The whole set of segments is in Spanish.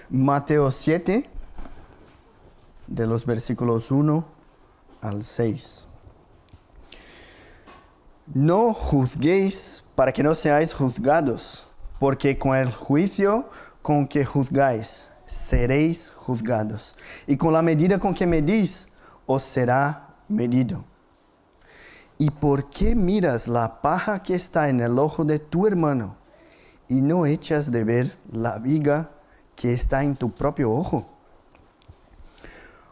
Mateo 7, de los versículos 1 al 6. No juzguéis para que no seáis juzgados, porque con el juicio con que juzgáis, seréis juzgados. Y con la medida con que medís, os será medido. ¿Y por qué miras la paja que está en el ojo de tu hermano y no echas de ver la viga que está en tu propio ojo?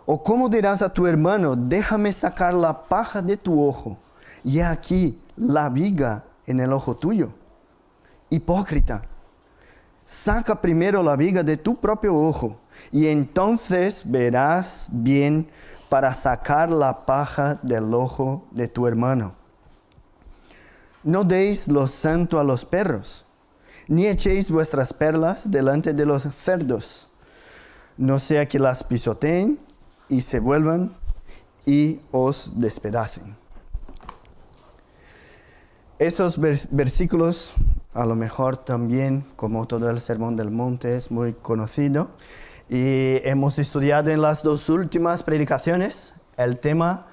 ¿O cómo dirás a tu hermano, déjame sacar la paja de tu ojo, y aquí la viga en el ojo tuyo? Hipócrita, saca primero la viga de tu propio ojo, y entonces verás bien para sacar la paja del ojo de tu hermano. No deis lo santo a los perros, ni echéis vuestras perlas delante de los cerdos, no sea que las pisoteen y se vuelvan y os despedacen. Esos versículos, a lo mejor también, como todo el Sermón del Monte, es muy conocido. Y hemos estudiado en las dos últimas predicaciones el tema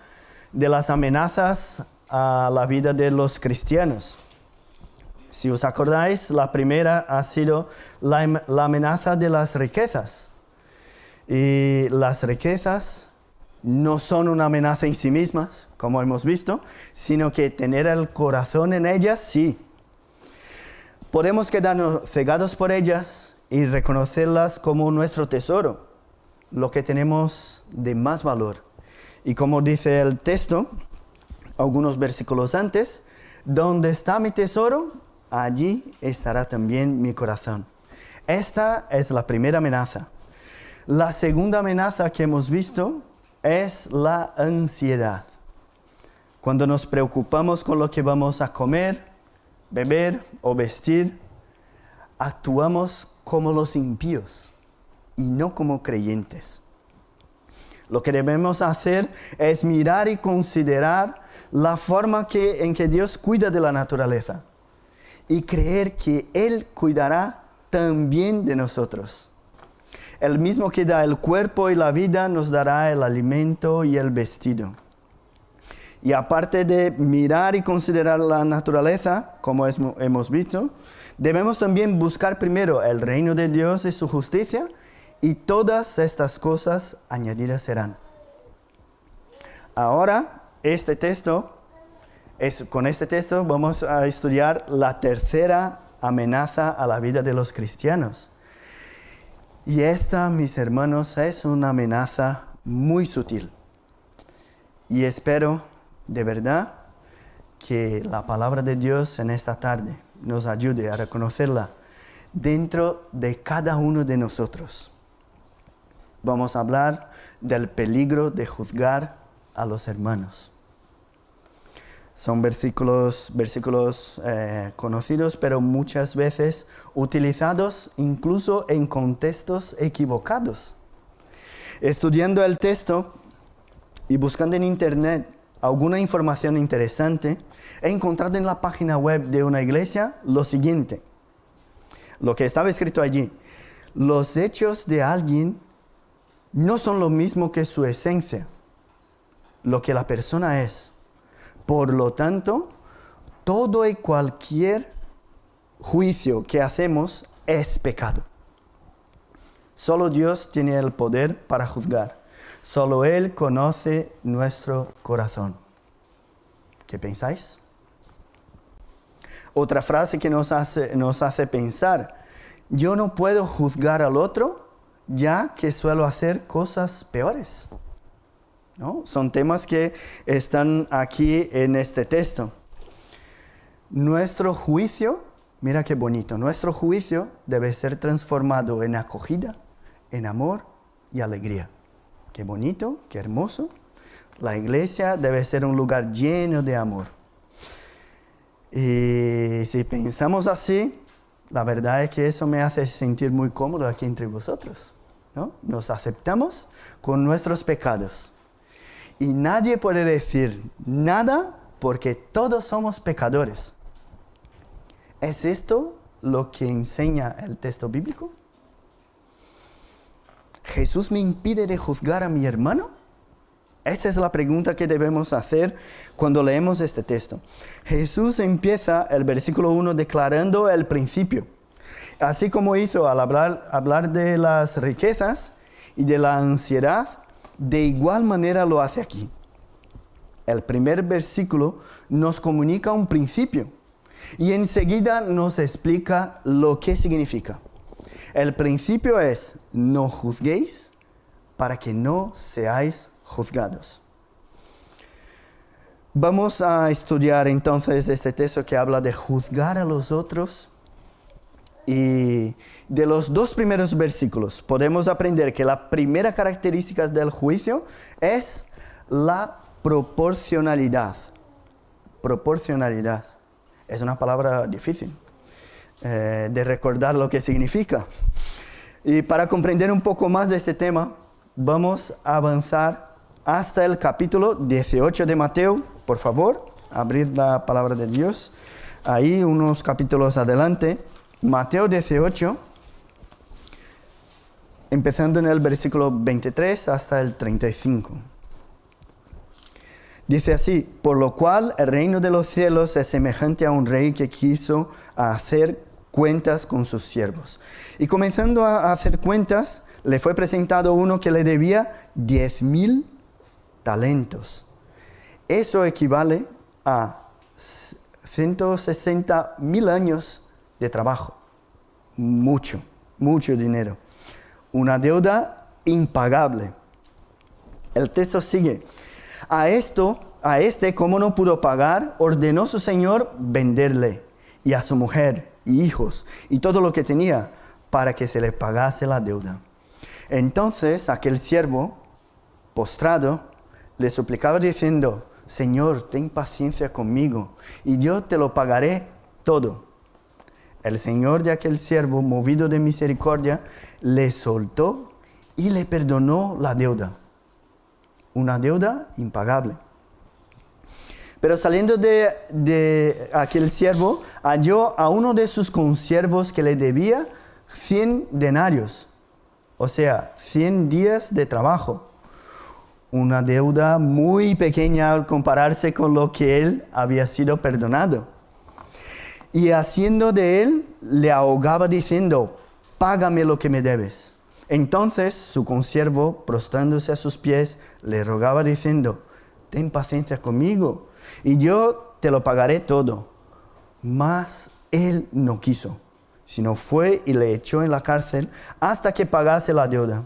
de las amenazas a la vida de los cristianos. Si os acordáis, la primera ha sido la amenaza de las riquezas. Y las riquezas no son una amenaza en sí mismas, como hemos visto, sino que tener el corazón en ellas, sí. Podemos quedarnos cegados por ellas y reconocerlas como nuestro tesoro, lo que tenemos de más valor. Y como dice el texto, algunos versículos antes, donde está mi tesoro, allí estará también mi corazón. Esta es la primera amenaza. La segunda amenaza que hemos visto es la ansiedad. Cuando nos preocupamos con lo que vamos a comer, beber o vestir, actuamos como los impíos y no como creyentes. Lo que debemos hacer es mirar y considerar la forma en que Dios cuida de la naturaleza y creer que Él cuidará también de nosotros. El mismo que da el cuerpo y la vida nos dará el alimento y el vestido. Y aparte de mirar y considerar la naturaleza, como hemos visto, debemos también buscar primero el reino de Dios y su justicia, y todas estas cosas añadidas serán. Ahora, con este texto vamos a estudiar la tercera amenaza a la vida de los cristianos. Y esta, mis hermanos, es una amenaza muy sutil. Y espero, de verdad, que la palabra de Dios en esta tarde nos ayude a reconocerla dentro de cada uno de nosotros. Vamos a hablar del peligro de juzgar a los hermanos. Son versículos conocidos, pero muchas veces utilizados incluso en contextos equivocados. Estudiando el texto y buscando en internet alguna información interesante, he encontrado en la página web de una iglesia lo siguiente. Lo que estaba escrito allí: los hechos de alguien no son lo mismo que su esencia, lo que la persona es. Por lo tanto, todo y cualquier juicio que hacemos es pecado. Solo Dios tiene el poder para juzgar. Solo Él conoce nuestro corazón. ¿Qué pensáis? Otra frase que nos hace pensar: yo no puedo juzgar al otro, ya que suelo hacer cosas peores. ¿No? Son temas que están aquí en este texto. Nuestro juicio, mira qué bonito, nuestro juicio debe ser transformado en acogida, en amor y alegría. Qué bonito, qué hermoso. La iglesia debe ser un lugar lleno de amor. Y si pensamos así, la verdad es que eso me hace sentir muy cómodo aquí entre vosotros, ¿no? Nos aceptamos con nuestros pecados. Y nadie puede decir nada porque todos somos pecadores. ¿Es esto lo que enseña el texto bíblico? ¿Jesús me impide de juzgar a mi hermano? Esa es la pregunta que debemos hacer cuando leemos este texto. Jesús empieza el versículo 1 declarando el principio. Así como hizo al hablar de las riquezas y de la ansiedad, de igual manera lo hace aquí. El primer versículo nos comunica un principio y enseguida nos explica lo que significa. El principio es: no juzguéis para que no seáis juzgados. Vamos a estudiar entonces este texto que habla de juzgar a los otros. Y de los dos primeros versículos podemos aprender que la primera característica del juicio es la proporcionalidad. Proporcionalidad. Es una palabra difícil de recordar lo que significa. Y para comprender un poco más de este tema, vamos a avanzar hasta el capítulo 18 de Mateo. Por favor, abrir la palabra de Dios. Ahí, unos capítulos adelante. Mateo 18, empezando en el versículo 23 hasta el 35. Dice así: por lo cual el reino de los cielos es semejante a un rey que quiso hacer cuentas con sus siervos. Y comenzando a hacer cuentas, le fue presentado uno que le debía 10,000 talentos. Eso equivale a 160,000 años de trabajo. Mucho dinero. Una deuda impagable. El texto sigue. A este, como no pudo pagar, ordenó su señor venderle, y a su mujer, y hijos, y todo lo que tenía, para que se le pagase la deuda. Entonces aquel siervo, postrado, le suplicaba diciendo: Señor, ten paciencia conmigo, y yo te lo pagaré todo. El señor de aquel siervo, movido de misericordia, le soltó y le perdonó la deuda. Una deuda impagable. Pero saliendo de aquel siervo, halló a uno de sus consiervos que le debía 100 denarios, o sea, 100 días de trabajo. Una deuda muy pequeña al compararse con lo que él había sido perdonado. Y haciendo de él, le ahogaba diciendo: págame lo que me debes. Entonces su consiervo, prostrándose a sus pies, le rogaba diciendo: ten paciencia conmigo, y yo te lo pagaré todo. Mas él no quiso, sino fue y le echó en la cárcel hasta que pagase la deuda.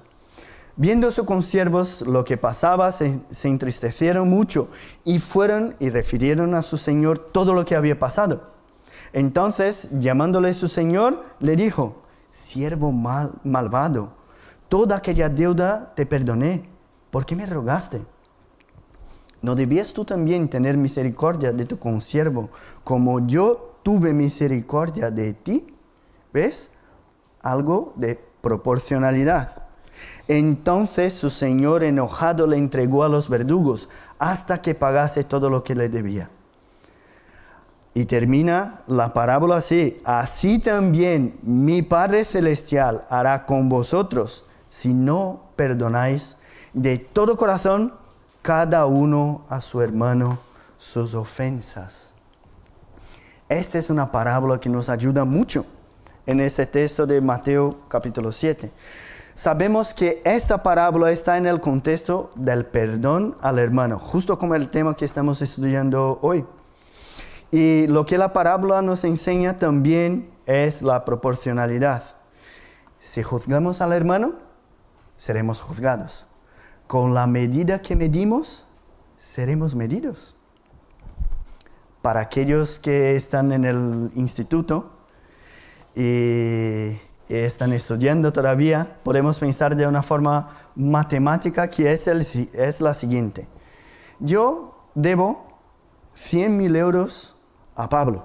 Viendo sus consiervos lo que pasaba, se entristecieron mucho, y fueron y refirieron a su señor todo lo que había pasado. Entonces, llamándole su señor, le dijo: siervo malvado, toda aquella deuda te perdoné. ¿Por qué me rogaste? ¿No debías tú también tener misericordia de tu consiervo, como yo tuve misericordia de ti? ¿Ves? Algo de proporcionalidad. Entonces su señor, enojado, le entregó a los verdugos hasta que pagase todo lo que le debía. Y termina la parábola así: así también mi Padre Celestial hará con vosotros, si no perdonáis de todo corazón cada uno a su hermano sus ofensas. Esta es una parábola que nos ayuda mucho en este texto de Mateo capítulo 7. Sabemos que esta parábola está en el contexto del perdón al hermano, justo como el tema que estamos estudiando hoy. Y lo que la parábola nos enseña también es la proporcionalidad. Si juzgamos al hermano, seremos juzgados. Con la medida que medimos, seremos medidos. Para aquellos que están en el instituto y están estudiando todavía, podemos pensar de una forma matemática que es la siguiente. Yo debo 100,000 euros a Pablo.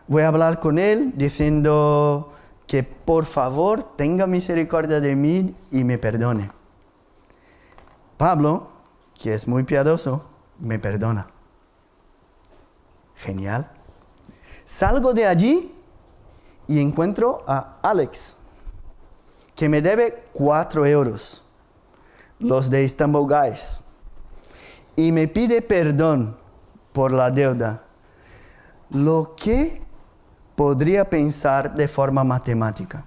Voy a hablar con él diciendo que por favor tenga misericordia de mí y me perdone. Pablo, que es muy piadoso, me perdona. Genial. Salgo de allí y encuentro a Alex, que me debe 4 euros, los de Istanbul Guys, y me pide perdón por la deuda, lo que podría pensar de forma matemática.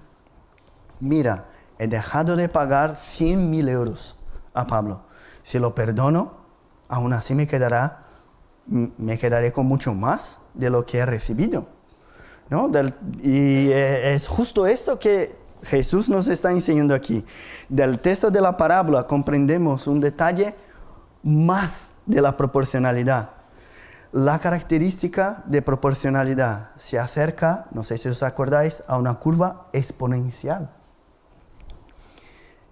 Mira, he dejado de pagar 100.000 euros a Pablo. Si lo perdono, aún así me quedaré con mucho más de lo que he recibido, ¿no? Y es justo esto que Jesús nos está enseñando aquí. Del texto de la parábola comprendemos un detalle más de la proporcionalidad. La característica de proporcionalidad se acerca, no sé si os acordáis, a una curva exponencial.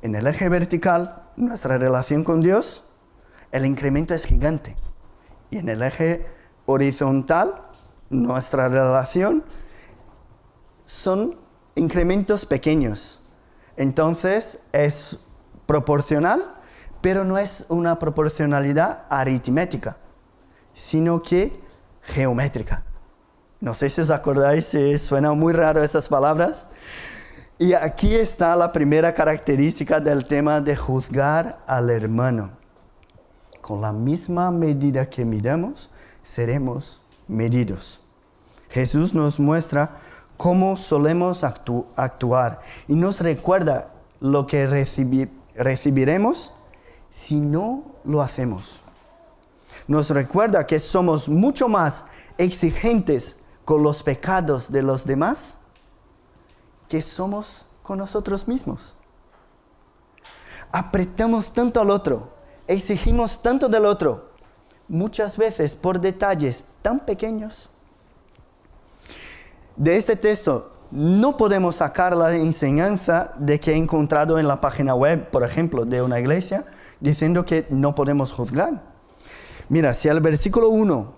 En el eje vertical, nuestra relación con Dios, el incremento es gigante. Y en el eje horizontal, nuestra relación son incrementos pequeños. Entonces es proporcional, pero no es una proporcionalidad aritmética, sino que geométrica. No sé si os acordáis, suena muy raro esas palabras. Y aquí está la primera característica del tema de juzgar al hermano. Con la misma medida que midamos, seremos medidos. Jesús nos muestra cómo solemos actuar y nos recuerda lo que recibiremos si no lo hacemos. Nos recuerda que somos mucho más exigentes con los pecados de los demás que somos con nosotros mismos. Apretamos tanto al otro, exigimos tanto del otro, muchas veces por detalles tan pequeños. De este texto no podemos sacar la enseñanza de que he encontrado en la página web, por ejemplo, de una iglesia, diciendo que no podemos juzgar. Mira, si el versículo 1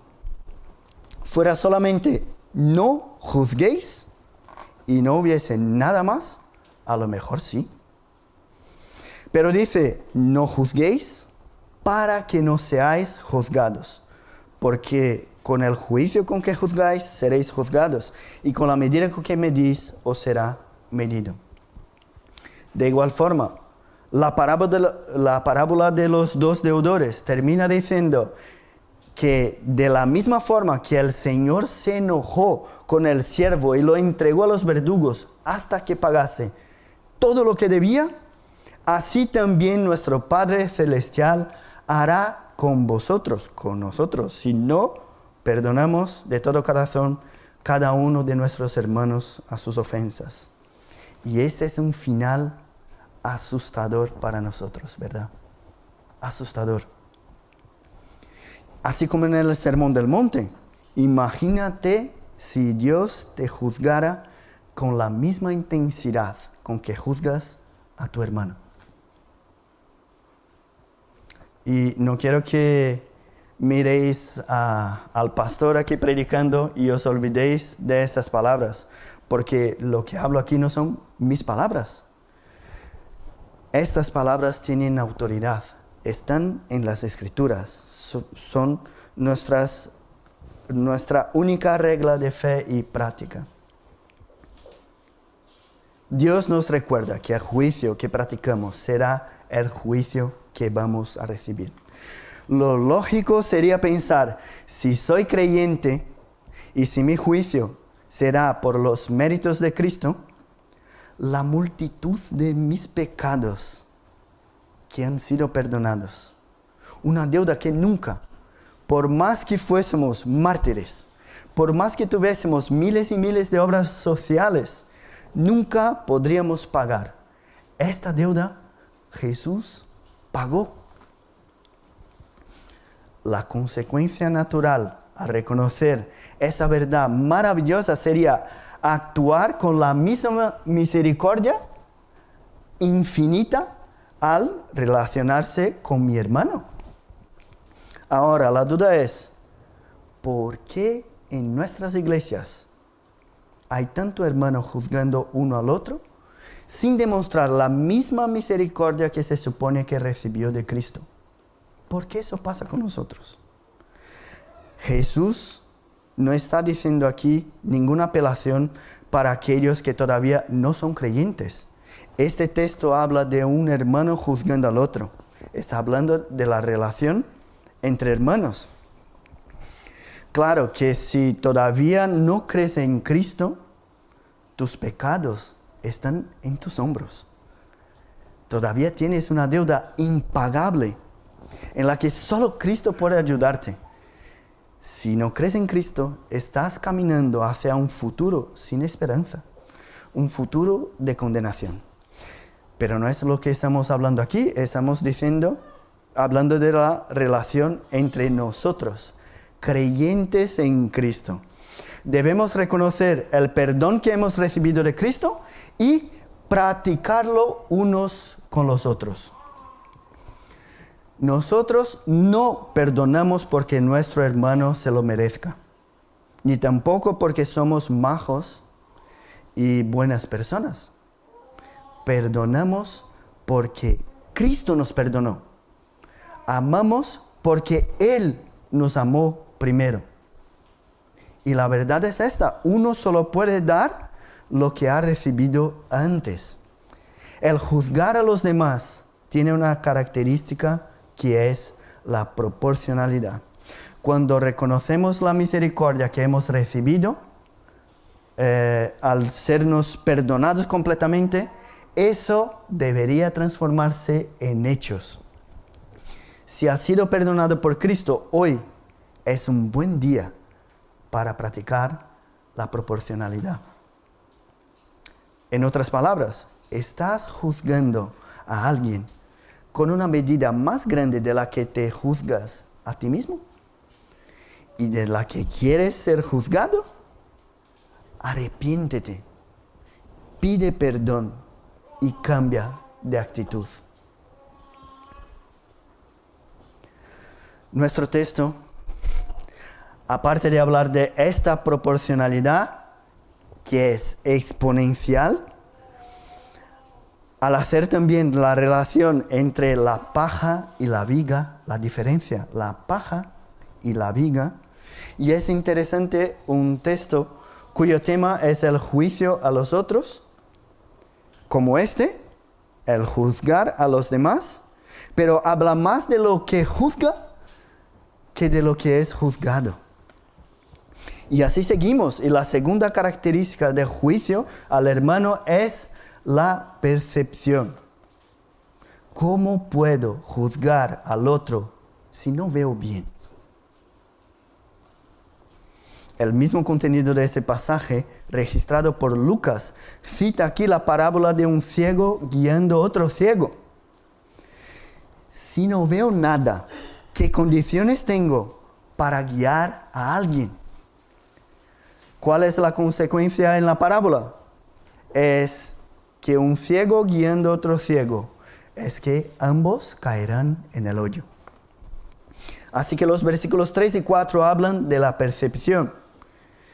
fuera solamente no juzguéis y no hubiese nada más, a lo mejor sí. Pero dice, no juzguéis para que no seáis juzgados, porque con el juicio con que juzgáis seréis juzgados, y con la medida con que medís os será medido. De igual forma, la parábola de los 2 deudores termina diciendo que de la misma forma que el Señor se enojó con el siervo y lo entregó a los verdugos hasta que pagase todo lo que debía, así también nuestro Padre Celestial hará con vosotros, con nosotros, si no perdonamos de todo corazón cada uno de nuestros hermanos a sus ofensas. Y este es un final asustador para nosotros, ¿verdad? Asustador. Así como en el Sermón del Monte, imagínate si Dios te juzgara con la misma intensidad con que juzgas a tu hermano. Y no quiero que miréis al pastor aquí predicando y os olvidéis de esas palabras, porque lo que hablo aquí no son mis palabras. Estas palabras tienen autoridad, están en las Escrituras, son nuestra única regla de fe y práctica. Dios nos recuerda que el juicio que practicamos será el juicio que vamos a recibir. Lo lógico sería pensar, si soy creyente y si mi juicio será por los méritos de Cristo, la multitud de mis pecados que han sido perdonados, una deuda que nunca, por más que fuésemos mártires, por más que tuviésemos miles y miles de obras sociales, nunca podríamos pagar. Esta deuda Jesús pagó. La consecuencia natural a reconocer esa verdad maravillosa sería actuar con la misma misericordia infinita al relacionarse con mi hermano. Ahora, la duda es, ¿por qué en nuestras iglesias hay tanto hermano juzgando uno al otro sin demostrar la misma misericordia que se supone que recibió de Cristo? ¿Por qué eso pasa con nosotros? Jesús no está diciendo aquí ninguna apelación para aquellos que todavía no son creyentes. Este texto habla de un hermano juzgando al otro. Está hablando de la relación entre hermanos. Claro que si todavía no crees en Cristo, tus pecados están en tus hombros. Todavía tienes una deuda impagable en la que solo Cristo puede ayudarte. Si no crees en Cristo, estás caminando hacia un futuro sin esperanza, un futuro de condenación. Pero no es lo que estamos hablando aquí, estamos hablando de la relación entre nosotros, creyentes en Cristo. Debemos reconocer el perdón que hemos recibido de Cristo y practicarlo unos con los otros. Nosotros no perdonamos porque nuestro hermano se lo merezca, ni tampoco porque somos majos y buenas personas. Perdonamos porque Cristo nos perdonó. Amamos porque Él nos amó primero. Y la verdad es esta: uno solo puede dar lo que ha recibido antes. El juzgar a los demás tiene una característica que es la proporcionalidad. Cuando reconocemos la misericordia que hemos recibido, al sernos perdonados completamente, eso debería transformarse en hechos. Si has sido perdonado por Cristo, hoy es un buen día para practicar la proporcionalidad. En otras palabras, ¿estás juzgando a alguien con una medida más grande de la que te juzgas a ti mismo y de la que quieres ser juzgado? Arrepiéntete, pide perdón y cambia de actitud. Nuestro texto, aparte de hablar de esta proporcionalidad que es exponencial, al hacer también la relación entre la paja y la viga, la diferencia, la paja y la viga, y es interesante un texto cuyo tema es el juicio a los otros, como este, el juzgar a los demás, pero habla más de lo que juzga que de lo que es juzgado. Y así seguimos, y la segunda característica de juicio al hermano es la percepción. ¿Cómo puedo juzgar al otro si no veo bien? El mismo contenido de ese pasaje, registrado por Lucas, cita aquí la parábola de un ciego guiando a otro ciego. Si no veo nada, ¿qué condiciones tengo para guiar a alguien? ¿Cuál es la consecuencia en la parábola? Es que un ciego guiando a otro ciego, es que ambos caerán en el hoyo. Así que los versículos 3 y 4 hablan de la percepción.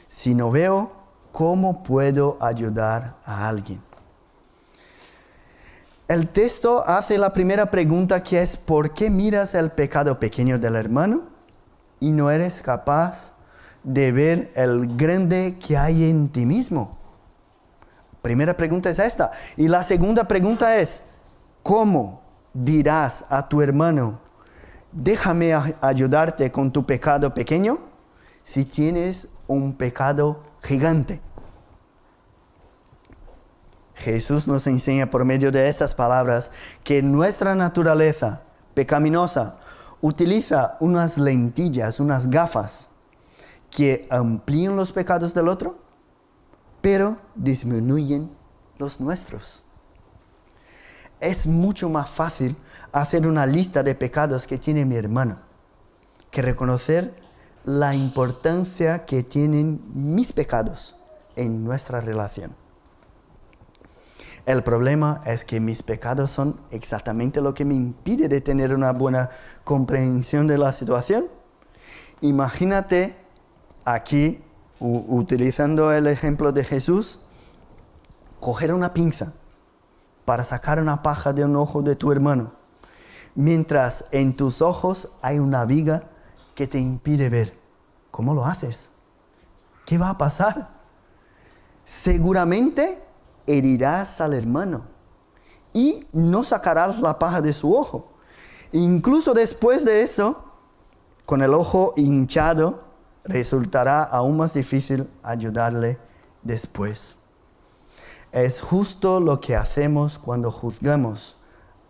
Si no veo, ¿cómo puedo ayudar a alguien? El texto hace la primera pregunta, que es: ¿por qué miras el pecado pequeño del hermano y no eres capaz de ver el grande que hay en ti mismo? Primera pregunta es esta. Y la segunda pregunta es: ¿cómo dirás a tu hermano, déjame ayudarte con tu pecado pequeño, si tienes un pecado gigante? Jesús nos enseña por medio de estas palabras que nuestra naturaleza pecaminosa utiliza unas lentillas, unas gafas, que amplían los pecados del otro, pero disminuyen los nuestros. Es mucho más fácil hacer una lista de pecados que tiene mi hermano que reconocer la importancia que tienen mis pecados en nuestra relación. El problema es que mis pecados son exactamente lo que me impide de tener una buena comprensión de la situación. Imagínate aquí, utilizando el ejemplo de Jesús, coger una pinza para sacar una paja de un ojo de tu hermano, mientras en tus ojos hay una viga que te impide ver. ¿Cómo lo haces? ¿Qué va a pasar? Seguramente herirás al hermano y no sacarás la paja de su ojo. Incluso después de eso, con el ojo hinchado, resultará aún más difícil ayudarle después. Es justo lo que hacemos cuando juzgamos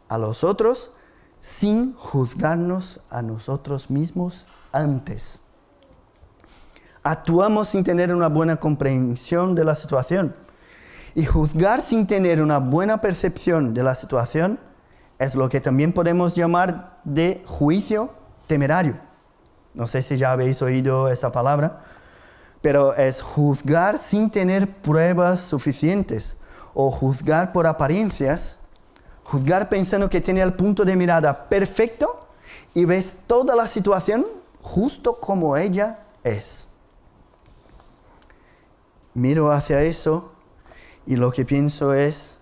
a los otros sin juzgarnos a nosotros mismos antes. Actuamos sin tener una buena comprensión de la situación. Y juzgar sin tener una buena percepción de la situación es lo que también podemos llamar de juicio temerario. No sé si ya habéis oído esa palabra, pero es juzgar sin tener pruebas suficientes o juzgar por apariencias, juzgar pensando que tiene el punto de mirada perfecto y ves toda la situación justo como ella es. Miro hacia eso y lo que pienso es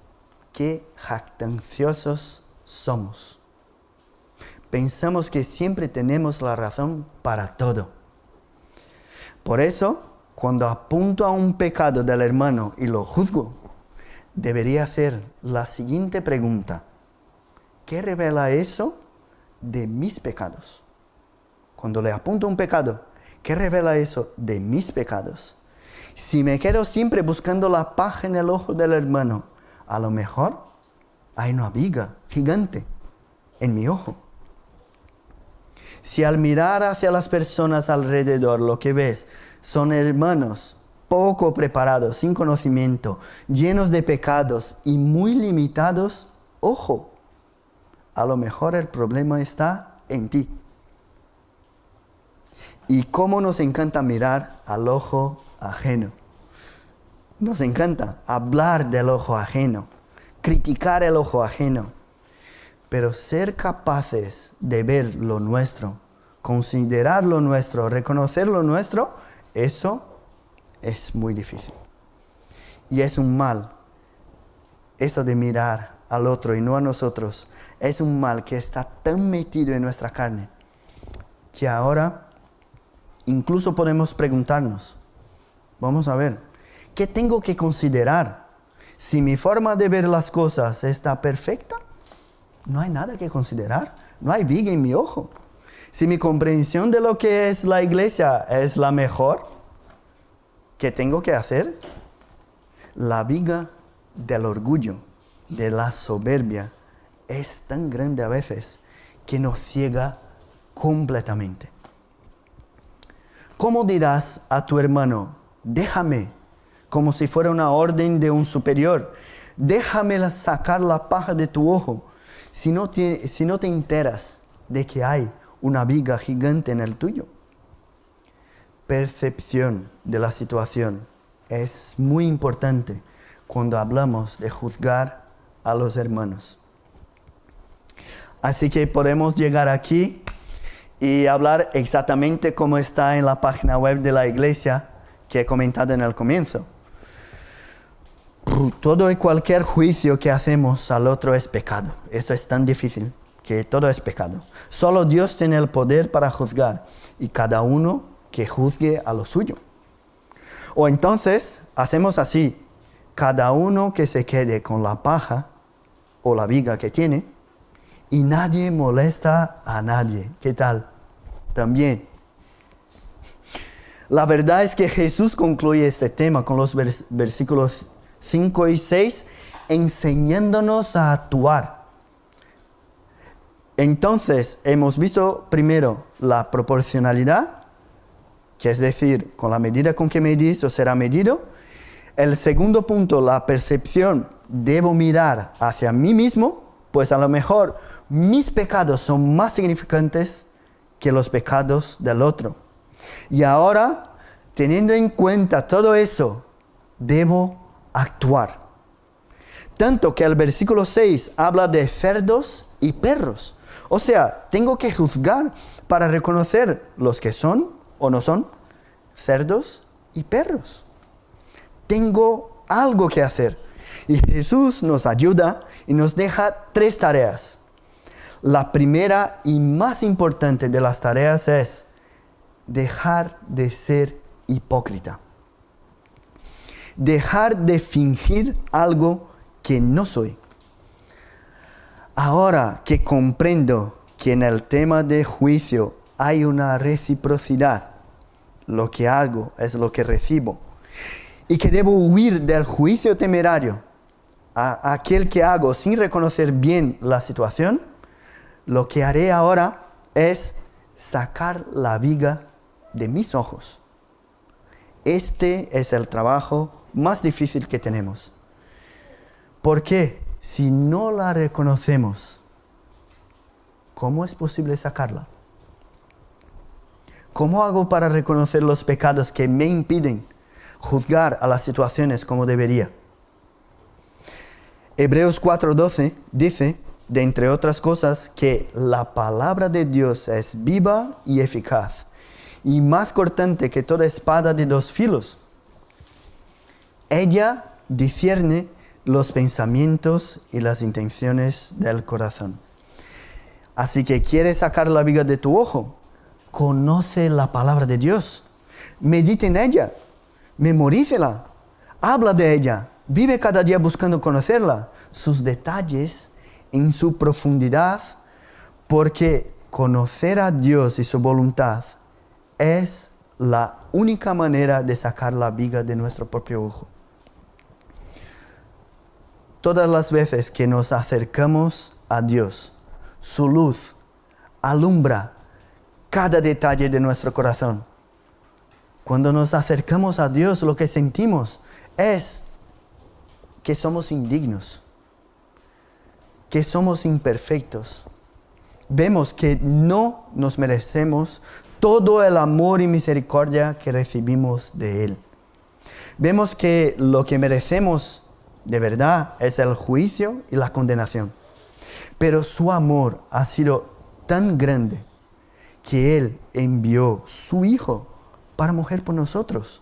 qué jactanciosos somos. Pensamos que siempre tenemos la razón para todo. Por eso, cuando apunto a un pecado del hermano y lo juzgo, debería hacer la siguiente pregunta. ¿Qué revela eso de mis pecados? Cuando le apunto a un pecado, ¿qué revela eso de mis pecados? Si me quedo siempre buscando la paja en el ojo del hermano, a lo mejor hay una viga gigante en mi ojo. Si al mirar hacia las personas alrededor lo que ves son hermanos poco preparados, sin conocimiento, llenos de pecados y muy limitados, ojo, a lo mejor el problema está en ti. Y cómo nos encanta mirar al ojo ajeno. Nos encanta hablar del ojo ajeno, criticar el ojo ajeno. Pero ser capaces de ver lo nuestro, considerar lo nuestro, reconocer lo nuestro, eso es muy difícil. Y es un mal. Eso de mirar al otro y no a nosotros, es un mal que está tan metido en nuestra carne, que ahora incluso podemos preguntarnos, vamos a ver, ¿qué tengo que considerar? Si mi forma de ver las cosas está perfecta, no hay nada que considerar, no hay viga en mi ojo. Si mi comprensión de lo que es la iglesia es la mejor, ¿qué tengo que hacer? La viga del orgullo, de la soberbia, es tan grande a veces que nos ciega completamente. ¿Cómo dirás a tu hermano, déjame, como si fuera una orden de un superior, déjame sacar la paja de tu ojo, si no te enteras de que hay una viga gigante en el tuyo? Percepción de la situación es muy importante cuando hablamos de juzgar a los hermanos. Así que podemos llegar aquí y hablar exactamente como está en la página web de la iglesia que he comentado en el comienzo. Todo y cualquier juicio que hacemos al otro es pecado. Eso es tan difícil, que todo es pecado. Solo Dios tiene el poder para juzgar y cada uno que juzgue a lo suyo. O entonces hacemos así, cada uno que se quede con la paja o la viga que tiene y nadie molesta a nadie. ¿Qué tal? También. La verdad es que Jesús concluye este tema con los versículos 5 y 6, enseñándonos a actuar. Entonces, hemos visto primero la proporcionalidad, que es decir, con la medida con que medís os será medido. El segundo punto, la percepción, debo mirar hacia mí mismo, pues a lo mejor mis pecados son más significantes que los pecados del otro. Y ahora, teniendo en cuenta todo eso, debo actuar. Tanto que el versículo 6 habla de cerdos y perros. O sea, tengo que juzgar para reconocer los que son o no son cerdos y perros. Tengo algo que hacer. Y Jesús nos ayuda y nos deja 3 tareas. La primera y más importante de las tareas es dejar de ser hipócrita. Dejar de fingir algo que no soy. Ahora que comprendo que en el tema de juicio hay una reciprocidad, lo que hago es lo que recibo, y que debo huir del juicio temerario, a aquel que hago sin reconocer bien la situación, lo que haré ahora es sacar la viga de mis ojos. Este es el trabajo más difícil que tenemos. Porque si no la reconocemos, ¿cómo es posible sacarla? ¿Cómo hago para reconocer los pecados que me impiden juzgar a las situaciones como debería? Hebreos 4:12 dice, de entre otras cosas, que la palabra de Dios es viva y eficaz, y más cortante que toda espada de dos filos. Ella discierne los pensamientos y las intenciones del corazón. Así que ¿quieres sacar la viga de tu ojo? Conoce la palabra de Dios. Medita en ella. Memorícela. Habla de ella. Vive cada día buscando conocerla, sus detalles en su profundidad, porque conocer a Dios y su voluntad es la única manera de sacar la viga de nuestro propio ojo. Todas las veces que nos acercamos a Dios, su luz alumbra cada detalle de nuestro corazón. Cuando nos acercamos a Dios, lo que sentimos es que somos indignos, que somos imperfectos. Vemos que no nos merecemos todo el amor y misericordia que recibimos de Él. Vemos que lo que merecemos de verdad es el juicio y la condenación. Pero su amor ha sido tan grande que Él envió su Hijo para morir por nosotros.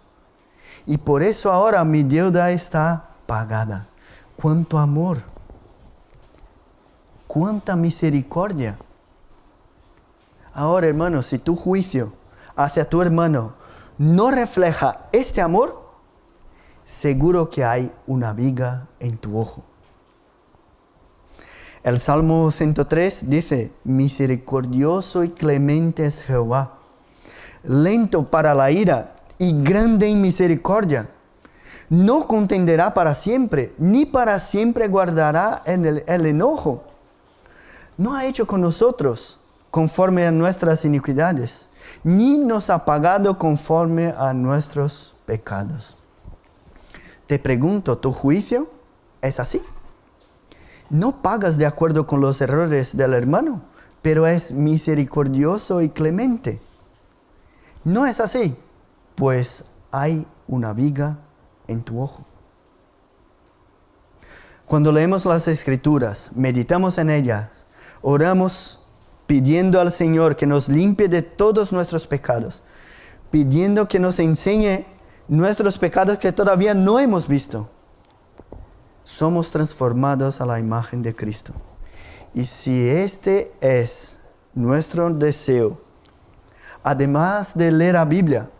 Y por eso ahora mi deuda está pagada. ¡Cuánto amor! ¡Cuánta misericordia! Ahora, hermano, si tu juicio hacia tu hermano no refleja este amor, seguro que hay una viga en tu ojo. El Salmo 103 dice, misericordioso y clemente es Jehová, lento para la ira y grande en misericordia. No contenderá para siempre, ni para siempre guardará el enojo. No ha hecho con nosotros conforme a nuestras iniquidades, ni nos ha pagado conforme a nuestros pecados. Te pregunto, ¿tu juicio es así? No pagas de acuerdo con los errores del hermano, pero es misericordioso y clemente. No es así, pues hay una viga en tu ojo. Cuando leemos las Escrituras, meditamos en ellas, oramos pidiendo al Señor que nos limpie de todos nuestros pecados, pidiendo que nos enseñe nuestros pecados que todavía no hemos visto. Somos transformados a la imagen de Cristo. Y si este es nuestro deseo, además de leer la Biblia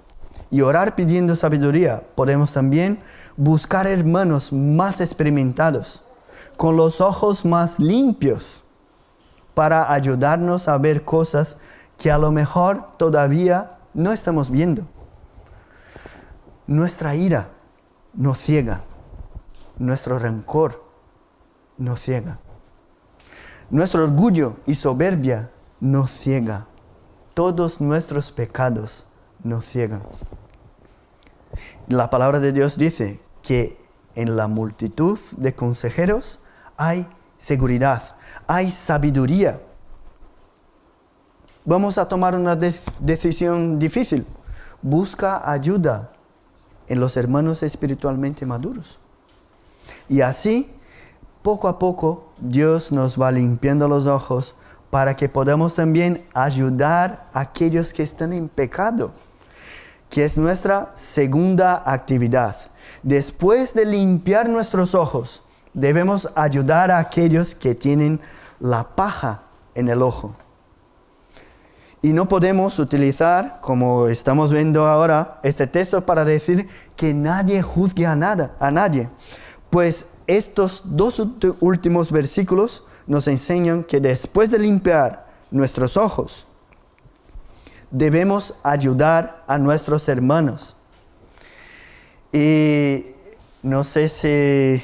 y orar pidiendo sabiduría, podemos también buscar hermanos más experimentados, con los ojos más limpios, para ayudarnos a ver cosas que a lo mejor todavía no estamos viendo. Nuestra ira nos ciega. Nuestro rencor nos ciega. Nuestro orgullo y soberbia nos ciega. Todos nuestros pecados nos ciegan. La palabra de Dios dice que en la multitud de consejeros hay seguridad, hay sabiduría. Vamos a tomar una decisión difícil. Busca ayuda en los hermanos espiritualmente maduros. Y así, poco a poco, Dios nos va limpiando los ojos para que podamos también ayudar a aquellos que están en pecado, que es nuestra segunda actividad. Después de limpiar nuestros ojos, debemos ayudar a aquellos que tienen la paja en el ojo. Y no podemos utilizar, como estamos viendo ahora, este texto para decir que nadie juzgue a nadie. Pues estos dos últimos versículos nos enseñan que después de limpiar nuestros ojos, debemos ayudar a nuestros hermanos. Y no sé si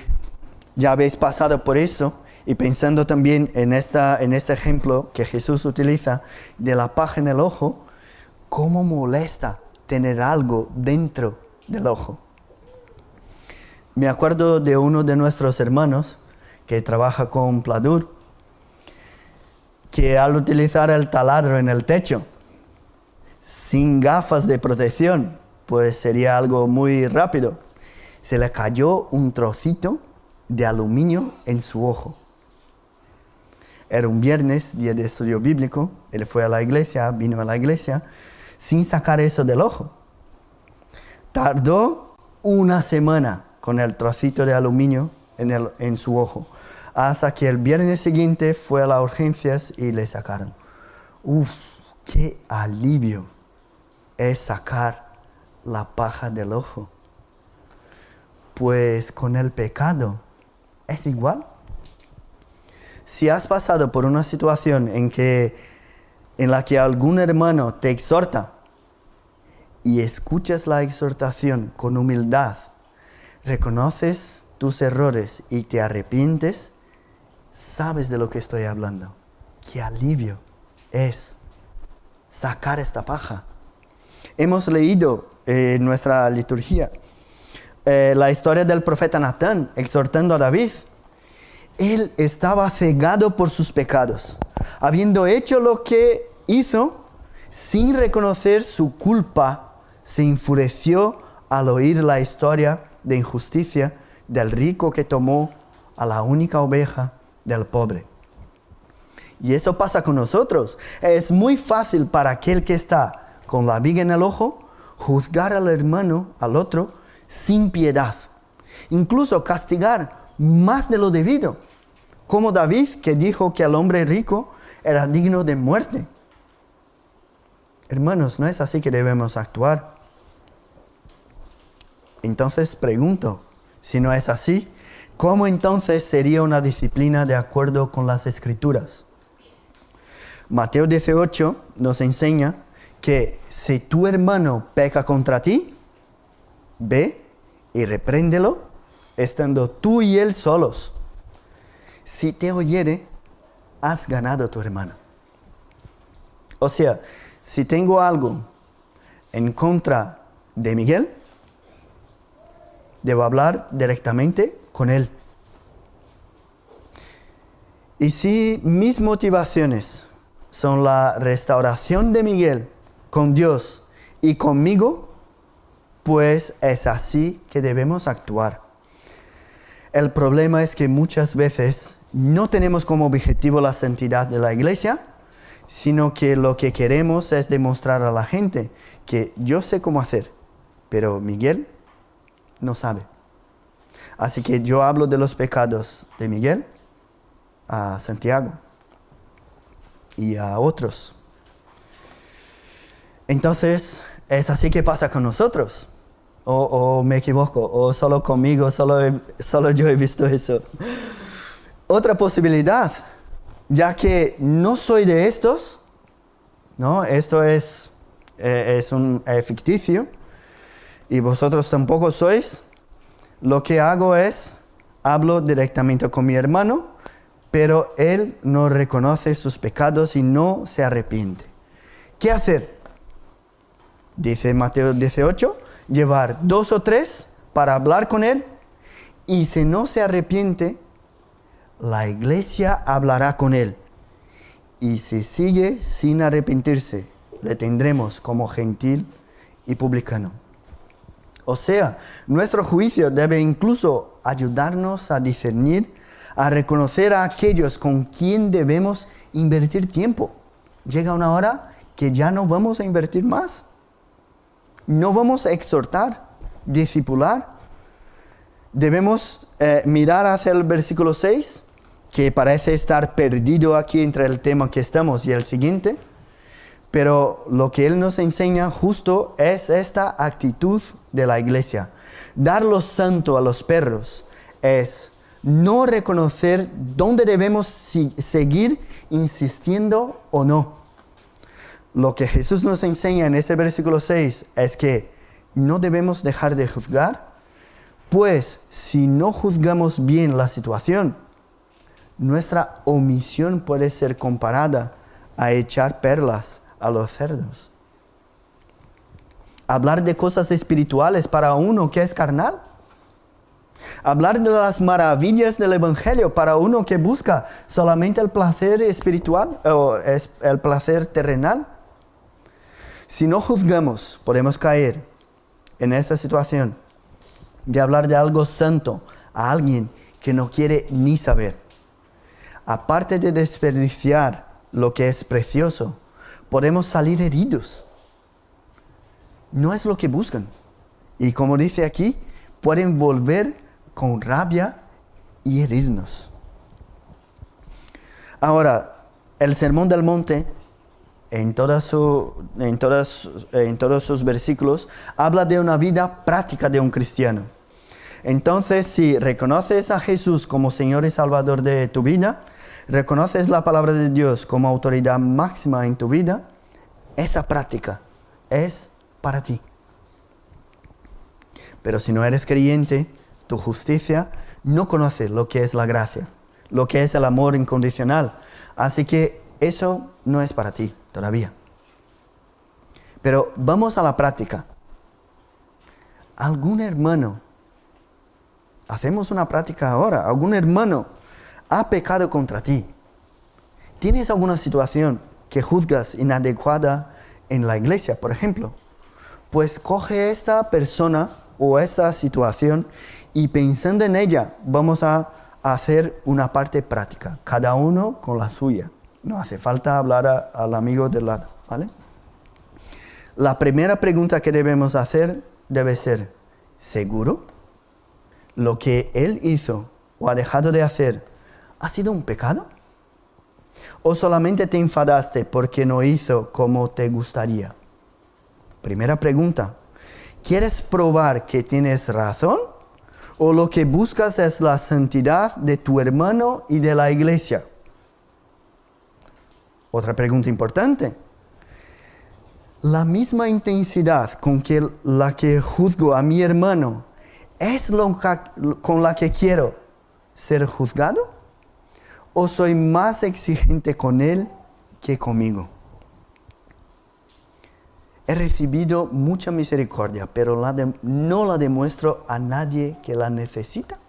ya habéis pasado por eso, y pensando también en este ejemplo que Jesús utiliza de la paja en el ojo, cómo molesta tener algo dentro del ojo. Me acuerdo de uno de nuestros hermanos que trabaja con Pladur, que al utilizar el taladro en el techo, sin gafas de protección, pues sería algo muy rápido, se le cayó un trocito de aluminio en su ojo. Era un viernes, día de estudio bíblico, él fue a la iglesia, vino a la iglesia, sin sacar eso del ojo. Tardó una semana con el trocito de aluminio en su ojo, hasta que el viernes siguiente fue a las urgencias y le sacaron. ¡Uf! ¡Qué alivio es sacar la paja del ojo! Pues con el pecado es igual. Si has pasado por una situación en la que algún hermano te exhorta y escuchas la exhortación con humildad, reconoces tus errores y te arrepientes, sabes de lo que estoy hablando. ¡Qué alivio es sacar esta paja! Hemos leído en nuestra liturgia la historia del profeta Natán exhortando a David. Él estaba cegado por sus pecados, habiendo hecho lo que hizo sin reconocer su culpa, se enfureció al oír la historia de injusticia del rico que tomó a la única oveja del pobre. Y eso pasa con nosotros. Es muy fácil para aquel que está con la viga en el ojo juzgar al hermano, al otro, sin piedad. Incluso castigar más de lo debido. Como David, que dijo que el hombre rico era digno de muerte. Hermanos, no es así que debemos actuar. Entonces pregunto, si no es así, ¿cómo entonces sería una disciplina de acuerdo con las Escrituras? Mateo 18 nos enseña que si tu hermano peca contra ti, ve y repréndelo, estando tú y él solos. Si te oyere, has ganado a tu hermano. O sea, si tengo algo en contra de Miguel, debo hablar directamente con él. Y si mis motivaciones son la restauración de Miguel con Dios y conmigo, pues es así que debemos actuar. El problema es que muchas veces no tenemos como objetivo la santidad de la iglesia, sino que lo que queremos es demostrar a la gente que yo sé cómo hacer, pero Miguel no sabe. Así que yo hablo de los pecados de Miguel a Santiago y a otros. Entonces, es así que pasa con nosotros. O me equivoco, o solo conmigo, solo yo he visto eso. Otra posibilidad, ya que no soy de estos, ¿no? Esto es un ficticio, y vosotros tampoco sois, lo que hago es, hablo directamente con mi hermano, pero él no reconoce sus pecados y no se arrepiente. ¿Qué hacer? Dice Mateo 18, llevar 2 o 3 para hablar con él, y si no se arrepiente, la iglesia hablará con él. Y si sigue sin arrepentirse, le tendremos como gentil y publicano. O sea, nuestro juicio debe incluso ayudarnos a discernir, a reconocer a aquellos con quien debemos invertir tiempo. Llega una hora que ya no vamos a invertir más. No vamos a exhortar, discipular. Debemos mirar hacia el versículo 6, que parece estar perdido aquí entre el tema que estamos y el siguiente. Pero lo que él nos enseña justo es esta actitud de la iglesia. Dar lo santo a los perros es no reconocer dónde debemos seguir insistiendo o no. Lo que Jesús nos enseña en ese versículo 6 es que no debemos dejar de juzgar, pues si no juzgamos bien la situación, nuestra omisión puede ser comparada a echar perlas a los cerdos. Hablar de cosas espirituales para uno que es carnal. Hablar de las maravillas del Evangelio para uno que busca solamente el placer espiritual o el placer terrenal. Si no juzgamos, podemos caer en esa situación de hablar de algo santo a alguien que no quiere ni saber. Aparte de desperdiciar lo que es precioso, podemos salir heridos. No es lo que buscan. Y como dice aquí, pueden volver con rabia y herirnos. Ahora, el Sermón del Monte, en todos sus versículos, habla de una vida práctica de un cristiano. Entonces, si reconoces a Jesús como Señor y Salvador de tu vida, reconoces la palabra de Dios como autoridad máxima en tu vida, esa práctica es para ti. Pero si no eres creyente, tu justicia no conoce lo que es la gracia, lo que es el amor incondicional. Así que eso no es para ti todavía. Pero vamos a la práctica. ¿Algún hermano, hacemos una práctica ahora, algún hermano ha pecado contra ti? ¿Tienes alguna situación que juzgas inadecuada en la iglesia, por ejemplo? Pues coge esta persona o esta situación y pensando en ella, vamos a hacer una parte práctica, cada uno con la suya. No hace falta hablar al amigo del lado, ¿vale? La primera pregunta que debemos hacer debe ser, ¿seguro? ¿Lo que él hizo o ha dejado de hacer ha sido un pecado? ¿O solamente te enfadaste porque no hizo como te gustaría? Primera pregunta, ¿quieres probar que tienes razón? ¿O lo que buscas es la santidad de tu hermano y de la iglesia? Otra pregunta importante. ¿La misma intensidad con la que juzgo a mi hermano es con la que quiero ser juzgado? ¿O soy más exigente con él que conmigo? He recibido mucha misericordia, pero no la demuestro a nadie que la necesita.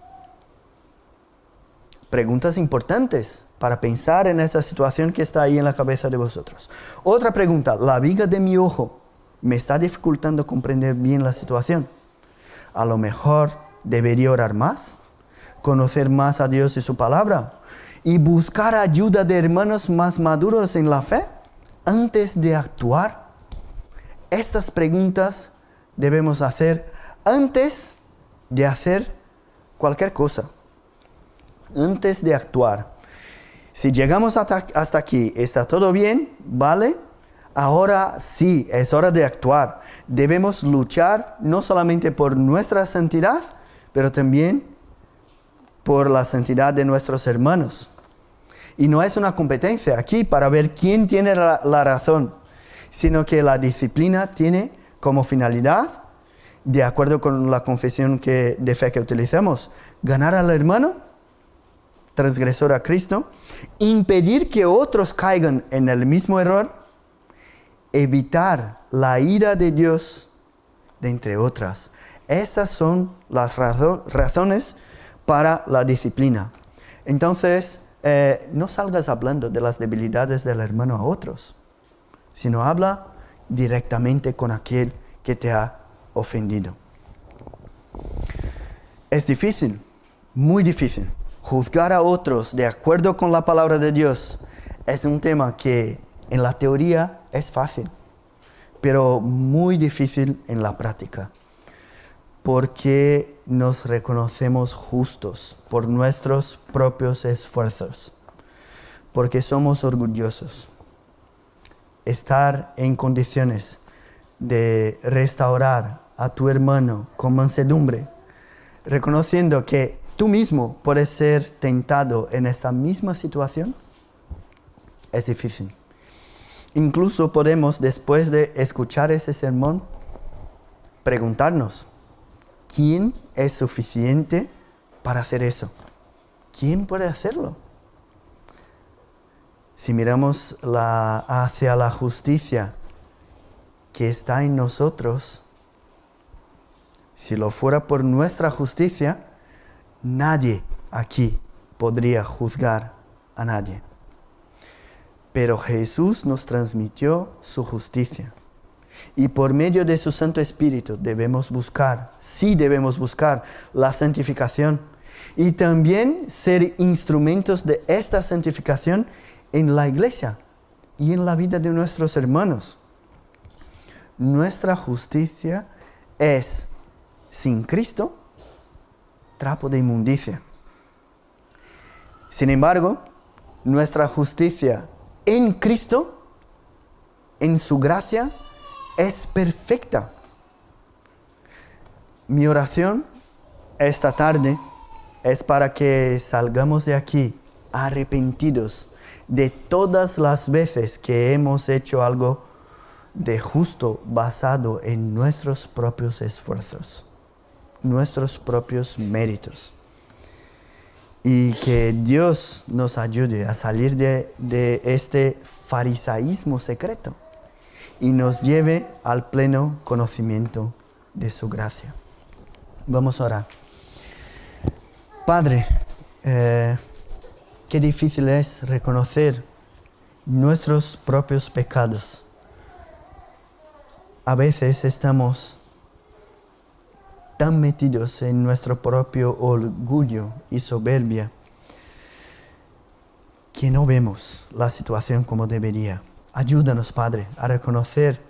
Preguntas importantes para pensar en esa situación que está ahí en la cabeza de vosotros. Otra pregunta, ¿la viga de mi ojo me está dificultando comprender bien la situación? A lo mejor debería orar más, conocer más a Dios y su palabra y buscar ayuda de hermanos más maduros en la fe antes de actuar. Estas preguntas debemos hacer antes de hacer cualquier cosa, antes de actuar. Si llegamos hasta aquí, está todo bien, ¿vale? Ahora sí, es hora de actuar. Debemos luchar no solamente por nuestra santidad, pero también por la santidad de nuestros hermanos. Y no es una competencia aquí para ver quién tiene la razón, sino que la disciplina tiene como finalidad, de acuerdo con la confesión de fe que utilizamos, ganar al hermano, transgresor a Cristo, impedir que otros caigan en el mismo error, evitar la ira de Dios, de entre otras. Estas son las razones para la disciplina. Entonces, no salgas hablando de las debilidades del hermano a otros, sino habla directamente con aquel que te ha ofendido. Es difícil, muy difícil. Juzgar a otros de acuerdo con la palabra de Dios es un tema que en la teoría es fácil, pero muy difícil en la práctica, porque nos reconocemos justos por nuestros propios esfuerzos, porque somos orgullosos. Estar en condiciones de restaurar a tu hermano con mansedumbre, reconociendo que ¿Tú mismo puedes ser tentado en esta misma situación? Es difícil. Incluso podemos, después de escuchar ese sermón, preguntarnos, ¿quién es suficiente para hacer eso? ¿Quién puede hacerlo? Si miramos hacia la justicia que está en nosotros, si lo fuera por nuestra justicia, nadie aquí podría juzgar a nadie. Pero Jesús nos transmitió su justicia. Y por medio de su Santo Espíritu debemos buscar la santificación. Y también ser instrumentos de esta santificación en la iglesia y en la vida de nuestros hermanos. Nuestra justicia es, sin Cristo, trapo de inmundicia. Sin embargo, nuestra justicia en Cristo, en su gracia, es perfecta. Mi oración esta tarde es para que salgamos de aquí arrepentidos de todas las veces que hemos hecho algo de justo basado en nuestros propios esfuerzos, nuestros propios méritos. Y que Dios nos ayude a salir de este farisaísmo secreto y nos lleve al pleno conocimiento de su gracia. Vamos a orar. Padre, qué difícil es reconocer nuestros propios pecados. A veces estamos tan metidos en nuestro propio orgullo y soberbia que no vemos la situación como debería. Ayúdanos, Padre, a reconocer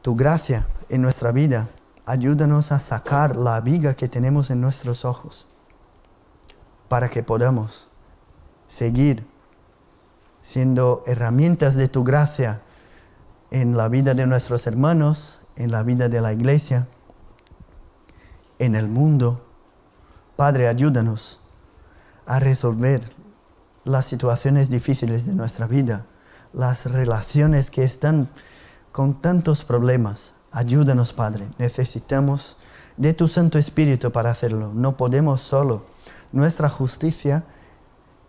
tu gracia en nuestra vida. Ayúdanos a sacar la viga que tenemos en nuestros ojos para que podamos seguir siendo herramientas de tu gracia en la vida de nuestros hermanos, en la vida de la iglesia, en el mundo. Padre, ayúdanos a resolver las situaciones difíciles de nuestra vida, las relaciones que están con tantos problemas. Ayúdanos, Padre. Necesitamos de tu Santo Espíritu para hacerlo. No podemos solo. Nuestra justicia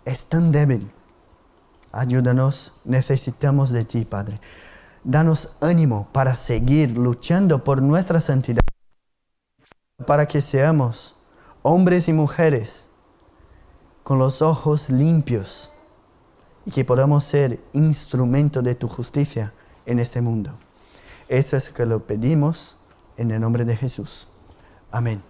es tan débil. Ayúdanos. Necesitamos de ti, Padre. Danos ánimo para seguir luchando por nuestra santidad, para que seamos hombres y mujeres con los ojos limpios y que podamos ser instrumento de tu justicia en este mundo. Eso es que lo pedimos en el nombre de Jesús. Amén.